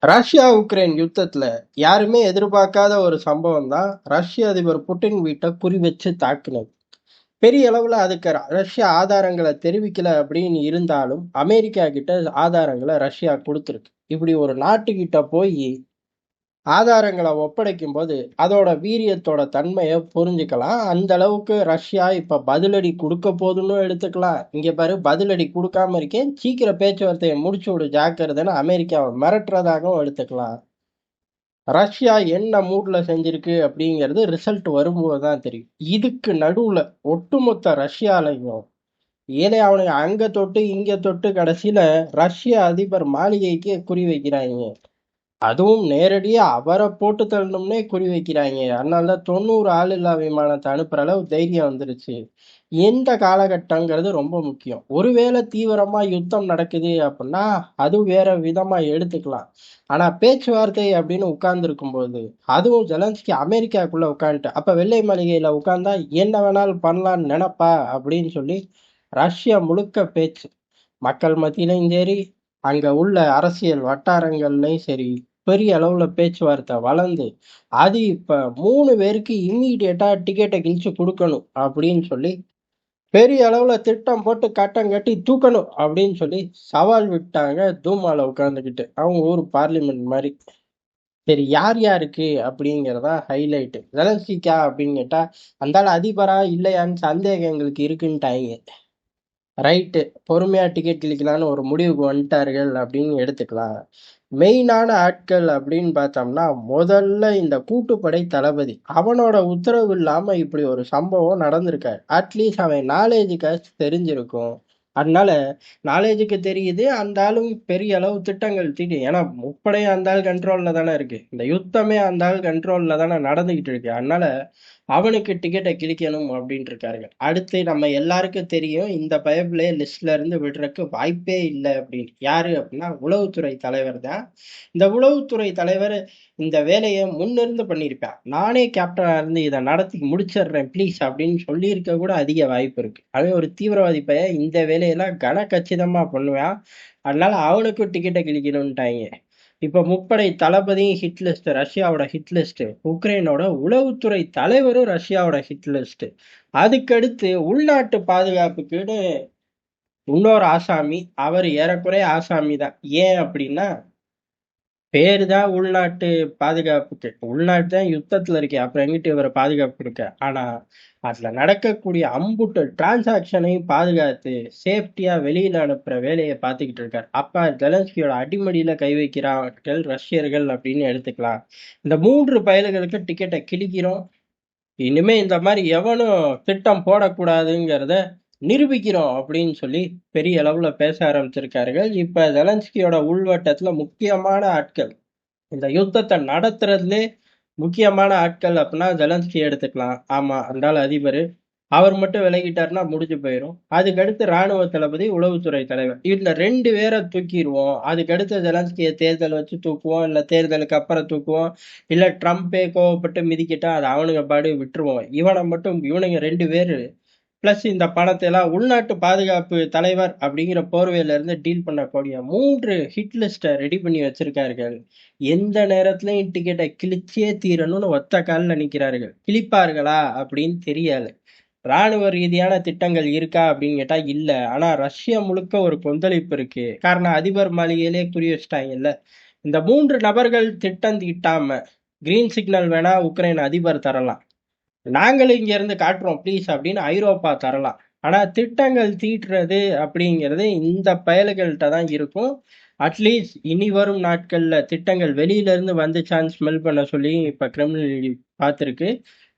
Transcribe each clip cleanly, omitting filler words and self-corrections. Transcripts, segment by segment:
Russia Ukraine யுத்தத்துல யாருமே எதிர்பார்க்காத ஒரு சம்பவம் தான் ரஷ்ய அதிபர் புட்டின் வீட்டை குறி வச்சு தாக்குனது. பெரிய அளவுல அதுக்கு ரஷ்யா ஆதாரங்களை தெரிவிக்கல அப்படின்னு இருந்தாலும் அமெரிக்கா கிட்ட ஆதாரங்களை ரஷ்யா கொடுத்துருக்கு. இப்படி ஒரு நாட்டுக்கிட்ட போய் ஆதாரங்களை ஒப்படைக்கும் போது அதோட வீரியத்தோட தன்மையை புரிஞ்சுக்கலாம். அந்த அளவுக்கு ரஷ்யா இப்ப பதிலடி கொடுக்க போதுன்னு எடுத்துக்கலாம். இங்க பாரு, பதிலடி கொடுக்காம இருக்கேன், சீக்கிரம் பேச்சுவார்த்தையை முடிச்சு விடு ஜாக்கிரதைன்னு அமெரிக்காவை மிரட்டுறதாகவும் எடுத்துக்கலாம். ரஷ்யா என்ன மூட்ல செஞ்சிருக்கு அப்படிங்கிறது ரிசல்ட் வரும்போது தான் தெரியும். இதுக்கு நடுவுல ஒட்டுமொத்த ரஷ்யாலையும் ஏதோ அவனுங்க அங்க தொட்டு இங்க தொட்டு கடைசியில ரஷ்ய அதிபர் மாளிகைக்கு குறி வைக்கிறாங்க. அதுவும் நேரடியா அவரை போட்டு தள்ளணும்னே குறி வைக்கிறாங்க. அதனாலதான் 90 ஆளில்லா விமானத்தை அனுப்புற அளவு தைரியம் வந்துருச்சு. எந்த காலகட்டங்கிறது ரொம்ப முக்கியம். ஒருவேளை தீவிரமா யுத்தம் நடக்குது அப்படின்னா அது வேற விதமா எடுத்துக்கலாம். ஆனா பேச்சுவார்த்தை அப்படின்னு உட்கார்ந்து இருக்கும்போது, அதுவும் ஜெலன்ஸ்கி அமெரிக்காக்குள்ள உட்காந்துட்டு அப்ப வெள்ளை மாளிகையில உட்கார்ந்தா என்ன வேணாலும் பண்ணலாம்னு நினைப்பா அப்படின்னு சொல்லி ரஷ்யா முழுக்க பேச்சு. மக்கள் மத்தியிலையும் சரி, அங்க உள்ள அரசியல் வட்டாரங்கள்லயும் சரி, பெரிய அளவுல பேச்சுவார்த்தை வளர்ந்து அது இப்ப 3 பேருக்கு இம்மீடியட்டா டிக்கெட்டை கிழிச்சு கொடுக்கணும் அப்படின்னு சொல்லி பெரிய அளவுல திட்டம் போட்டு கட்டம் கட்டி தூக்கணும் அப்படின்னு சொல்லி சவால் விட்டாங்க. தூமால உட்கார்ந்துக்கிட்டு அவங்க ஊர் பார்லிமெண்ட் மாதிரி. சரி, யார் யாருக்கு அப்படிங்கிறதா ஹைலைட். ஜெலன்ஸ்கிக்கா அப்படின்னு கேட்டா அந்த ஆள் அதிபரா இல்லையான்னு சந்தேகம் எங்களுக்கு இருக்குன்ட்டாங்க. ரைட்டு, பொறுமையா டிக்கெட் கிளிக்கலான்னு ஒரு முடிவுக்கு வந்துட்டார்கள் அப்படின்னு எடுத்துக்கலாம். மெயினான ஆட்கள் அப்படின்னு பார்த்தோம்னா முதல்ல இந்த கூட்டுப்படை தளபதி அவனோட உத்தரவு இல்லாம இப்படி ஒரு சம்பவம் நடந்திருக்காரு. அட்லீஸ்ட் அவன் நாலேஜுக்காச்சும் தெரிஞ்சிருக்கும். அதனால நாலேஜுக்கு தெரியுது, அந்த ஆளும் பெரிய அளவு திட்டங்கள் தீட்டி. ஏன்னா முப்படையும் அந்த ஆள் கண்ட்ரோல்ல தானே இருக்கு, இந்த யுத்தமே அந்த ஆள் கண்ட்ரோல்ல தானே நடந்துகிட்டு இருக்கு. அதனால அவனுக்கு டிக்கெட்டை கிழிக்கணும் அப்படின்ட்டு இருக்காருங்க. அடுத்து நம்ம எல்லாருக்கும் தெரியும், இந்த பயபிளே லிஸ்ட்ல இருந்து விடுறதுக்கு வாய்ப்பே இல்லை அப்படின்னு. யாரு அப்படின்னா உளவுத்துறை தலைவர் தான். இந்த உளவுத்துறை தலைவர் இந்த வேலையை முன்னிருந்து பண்ணியிருப்பேன். நானே கேப்டனா இருந்து இதை நடத்தி முடிச்சிடுறேன் ப்ளீஸ் அப்படின்னு சொல்லியிருக்க கூட அதிக வாய்ப்பு இருக்கு. அவன் ஒரு தீவிரவாதி பையன், இந்த வேலையெல்லாம் கன கச்சிதமா பண்ணுவான். அதனால அவனுக்கும் டிக்கெட்டை கிழிக்கணும்ட்டாங்க. இப்ப முப்படை தளபதியும் ஹிட் லிஸ்ட், ரஷ்யாவோட ஹிட் லிஸ்ட். உக்ரைனோட உளவுத்துறை தலைவரும் ரஷ்யாவோட ஹிட் லிஸ்ட். அதுக்கடுத்து உள்நாட்டு பாதுகாப்புக்குன்னு இன்னொரு ஆசாமி. அவர் ஏறக்குறைய ஆசாமி தான். ஏன் அப்படின்னா பேரு தான் உள்நாட்டு பாதுகாப்புக்கு. உள்நாட்டு தான் யுத்தத்துல இருக்கே, அப்புறம் எங்கிட்டு இவரை பாதுகாப்பு கொடுக்க. ஆனா அதுல நடக்கக்கூடிய அம்புட்டு டிரான்சாக்ஷனையும் பாதுகாத்து சேஃப்டியா வெளியில அனுப்புற வேலையை பார்த்துக்கிட்டு இருக்காரு. அப்ப ஜெலன்ஸ்கியோட அடிமடியில கை வைக்கிறார்கள் ரஷ்யர்கள் அப்படின்னு எடுத்துக்கலாம். இந்த 3 பயல்களுக்கு டிக்கெட்டை கிழிக்கிறோம். இனிமே இந்த மாதிரி எவனும் திட்டம் போடக்கூடாதுங்கிறத நிரூபிக்கிறோம் அப்படின்னு சொல்லி பெரிய அளவுல பேச ஆரம்பிச்சிருக்கார்கள். இப்ப ஜெலன்ஸ்கியோட உள்வட்டத்துல முக்கியமான ஆட்கள், இந்த யுத்தத்தை நடத்துறதுலே முக்கியமான ஆட்கள் அப்படின்னா ஜெலன்ஸ்கி எடுத்துக்கலாம். ஆமா, அந்தால அதிபர். அவர் மட்டும் விலகிட்டாருன்னா முடிஞ்சு போயிடும். அதுக்கடுத்து ராணுவ தளபதி, உளவுத்துறை தலைவர், இந்த 2 பேரை தூக்கிடுவோம். அதுக்கடுத்து ஜெலன்ஸ்கியை தேர்தல் வச்சு தூக்குவோம், இல்ல தேர்தலுக்கு அப்புறம் தூக்குவோம், இல்ல ட்ரம்ப்பே கோவப்பட்டு மிதிக்கிட்டா அது அவனுங்க பாடு விட்டுருவோம். இவனை மட்டும், இவனுங்க 2 பேரு பிளஸ் இந்த பணத்தை எல்லாம் உள்நாட்டு பாதுகாப்பு தலைவர் அப்படிங்கிற போர்வையில இருந்து டீல் பண்ணக்கூடிய 3 ஹிட் லிஸ்ட ரெடி பண்ணி வச்சிருக்கார்கள். எந்த நேரத்திலையும் டிக்கெட்டை கிழிச்சே தீரணும்னு ஒத்த காலில் நிற்கிறார்கள். கிழிப்பார்களா அப்படின்னு தெரியல. ராணுவ ரீதியான திட்டங்கள் இருக்கா அப்படின்னு கேட்டா இல்ல. ஆனா ரஷ்யா முழுக்க ஒரு கொந்தளிப்பு இருக்கு. காரணம் அதிபர் மாளிகையிலே குறி வச்சுட்டாங்கல்ல. இந்த 3 நபர்கள் திட்டம் தீட்டாம கிரீன் சிக்னல் வேணா உக்ரைன் அதிபர் தரலாம், நாங்களும் இங்க இருந்து காட்டுறோம் ப்ளீஸ் அப்படின்னு ஐரோப்பா தரலாம். ஆனா திட்டங்கள் தீட்டுறது அப்படிங்கிறது இந்த பயல்கள்கிட்ட தான் இருக்கும். அட்லீஸ்ட் இனி வரும் நாட்கள்ல திட்டங்கள் வெளியில இருந்து வந்துச்சான்னு ஸ்மெல் பண்ண சொல்லி இப்ப கிரிமினல் பார்த்துருக்கு.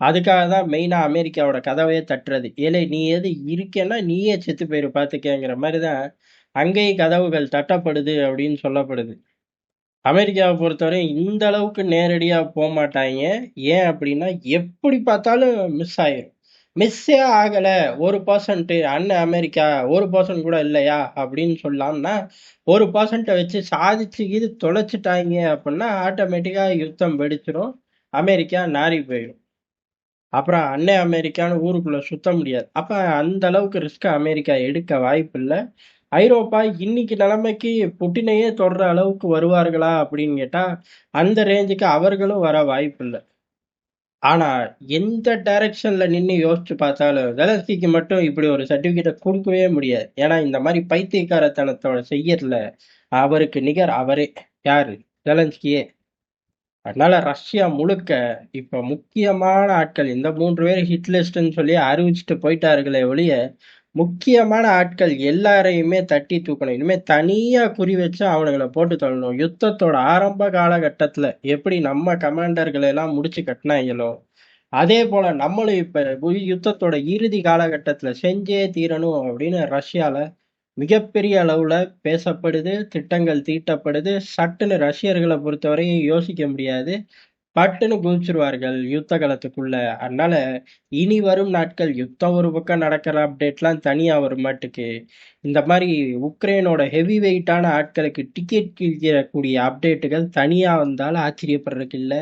அதுக்காக தான் மெயினா அமெரிக்காவோட கதவையே தட்டுறது. ஏலே நீ எது இருக்கேன்னா நீயே செத்து போயிரு பார்த்துக்கங்கிற மாதிரி தான் அங்கேயும் கதவுகள் தட்டப்படுது அப்படின்னு சொல்லப்படுது. அமெரிக்காவை பொறுத்தவரை இந்த அளவுக்கு நேரடியா போக மாட்டாங்க. ஏன் அப்படின்னா எப்படி பார்த்தாலும் மிஸ் ஆயிரும். மிஸ்ஸே ஆகல 1% அண்ணன் அமெரிக்கா 1% கூட இல்லையா அப்படின்னு சொல்லலாம்னா 1% வச்சு சாதிச்சு இது தொலைச்சிட்டாங்க அப்படின்னா ஆட்டோமேட்டிக்கா யுத்தம் வெடிச்சிடும். அமெரிக்கா நாறி போயிடும். அப்புறம் அண்ணன் அமெரிக்கான்னு ஊருக்குள்ள சுத்த முடியாது. அப்ப அந்த அளவுக்கு ரிஸ்க் அமெரிக்கா எடுக்க வாய்ப்பு இல்லை. ஐரோப்பா இன்னைக்கு நிலைமைக்கு புட்டினையே தொடர அளவுக்கு வருவார்களா அப்படின்னு கேட்டா அந்த ரேஞ்சுக்கு அவர்களும் வர வாய்ப்பு இல்லை. ஆனா எந்த டைரக்ஷன்ல நின்னு யோசிச்சு பார்த்தாலும் ஜெலன்ஸ்கிக்கு மட்டும் இப்படி ஒரு சர்டிபிகேட்டை கொடுக்கவே முடியாது. ஏன்னா இந்த மாதிரி பைத்தியக்காரத்தனத்தோட செய்யறதுல அவருக்கு நிகர் அவரே. யாரு? ஜெலன்ஸ்கியே. அதனால ரஷ்யா முழுக்க இப்ப முக்கியமான ஆட்கள் இந்த 3 பேர் ஹிட் லிஸ்ட்ன்னு சொல்லி அறிவிச்சுட்டு போயிட்டார்களே ஒழிய முக்கியமான ஆட்கள் எல்லாரையுமே தட்டி தூக்கணும். இனிமே தனியா குறி வச்சு அவனுங்களை போட்டு தள்ளணும். யுத்தத்தோட ஆரம்ப காலகட்டத்துல எப்படி நம்ம கமாண்டர்களை எல்லாம் முடிச்சு கட்டினாங்களோ அதே போல நம்மளும் இப்ப யுத்தத்தோட இறுதி காலகட்டத்துல செஞ்சே தீரணும் அப்படின்னு ரஷ்யால மிகப்பெரிய அளவுல பேசப்படுது, திட்டங்கள் தீட்டப்படுது. சட்டுன்னு ரஷ்யர்களை பொறுத்தவரையும் யோசிக்க முடியாது. பட்டுன்னு குதிச்சிருவார்கள் யுத்த களத்துக்குள்ள. அதனால இனி வரும் நாட்கள் யுத்தம் ஒரு பக்கம் நடக்கிற அப்டேட்லாம் தனியா வரும் மாட்டுக்கு இந்த மாதிரி உக்ரைனோட ஹெவி வெயிட்டான ஆட்களுக்கு டிக்கெட் கிழிக்கக்கூடிய அப்டேட்டுகள் தனியா வந்தாலும் ஆச்சரியப்படுறதுக்கு இல்ல.